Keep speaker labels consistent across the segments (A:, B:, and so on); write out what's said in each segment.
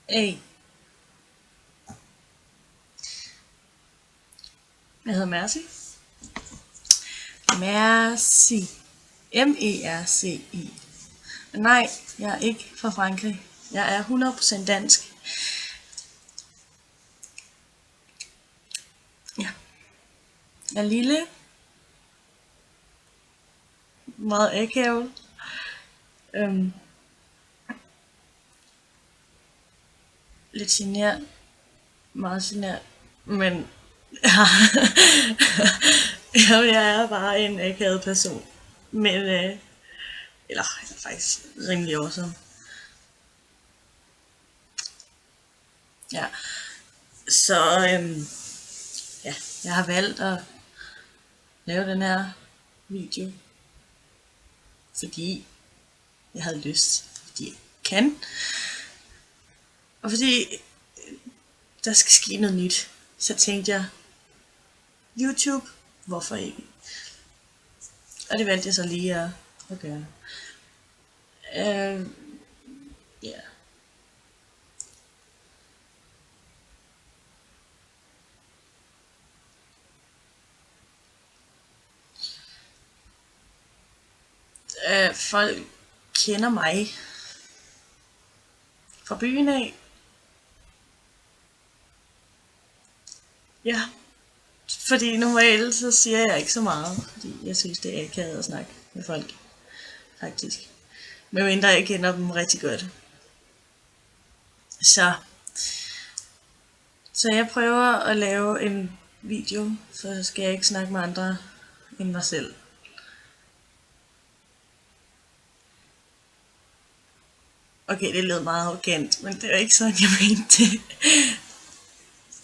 A: Hey, jeg hedder Mercy. Merci. M-E-R-C-I. Men nej, jeg er ikke fra Frankrig. Jeg er 100% dansk. Ja. Jeg er lille, meget akavet. Øhm, lidt genert, meget genert. Men jeg er bare en akavet person. Men, eller jeg er faktisk rimelig awesome. Ja. Så ja, jeg har valgt at lave den her video, fordi jeg havde lyst, fordi jeg kan, og fordi der skal ske noget nyt. Så tænkte jeg, YouTube, hvorfor ikke? Og det valgte jeg så lige at gøre. Ja. Folk kender mig fra byen af. Ja, fordi normalt så siger jeg ikke så meget, fordi jeg synes det er akavet at snakke med folk, faktisk. Medmindre jeg kender dem rigtig godt. Så, så jeg prøver at lave en video, så skal jeg ikke snakke med andre end mig selv. Okay, det lød meget arrogant, men det er ikke sådan, jeg mente det.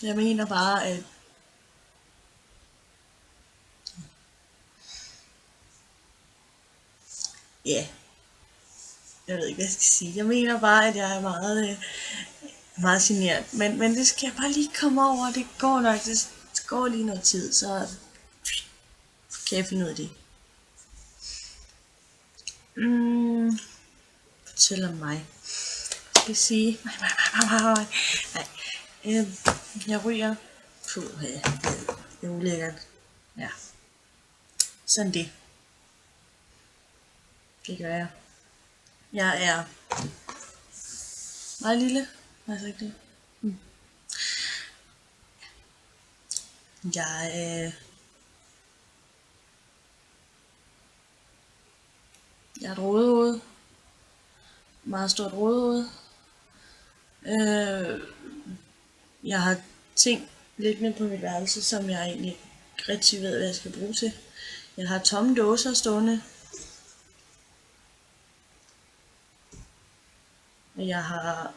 A: Jeg mener bare, at ja, jeg ved ikke, hvad jeg skal sige. Jeg mener bare, at jeg er meget genert. Men det skal jeg bare lige komme over. Det går nok. Det går lige noget tid, så kan jeg finde ud af det. Fortæl om mig. Jeg skal sige... Nej. Jeg ryger. Puh, ja. Det er ulækkert. Ja. Sådan det. Det gør jeg. Jeg er meget lille. Altså ikke det. Jeg jeg er et rodehoved. Meget stort rodehoved. Jeg har ting liggende på mit værelse, som jeg egentlig ikke rigtig ved, hvad jeg skal bruge til. Jeg har tomme dåser stående. Og jeg har...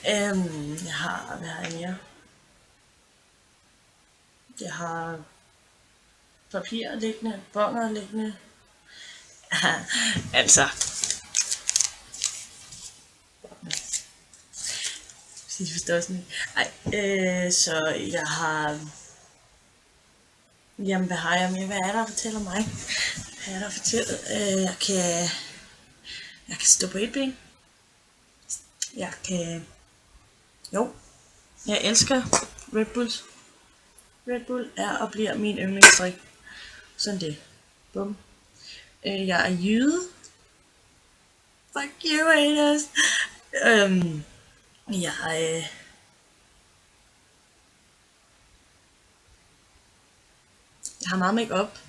A: Jeg har... Hvad har jeg mere? Jeg har papir liggende, bonger liggende. Altså... Hvis I forstår sådan. Så jeg har... Jamen, hvad har jeg med? Hvad er der at fortælle om mig? Hvad er der at fortælle? Jeg kan stå på et ben. Jeg kan... Jo. Jeg elsker Red Bulls. Red Bull er og bliver min yndlingsdrik. Sådan det. Bum. Jeg er jyde. Fuck you, haters. Jeg har meget make-up.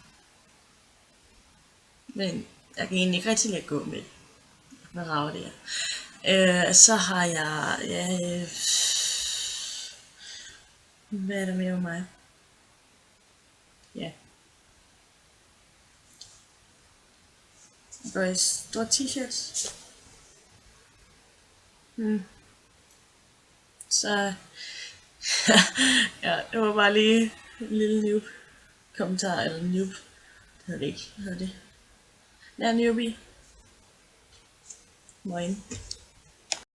A: Men jeg kan egentlig ikke rigtig lade gå med rave det her. Så har jeg... Ja, hvad er der mere med mig? Ja. Jeg går i store t-shirts. Så ja, det var bare lige en lille noob kommentar, eller noob. Det hedder det ikke. Hvad hedder det? Ja, newbie. Moin.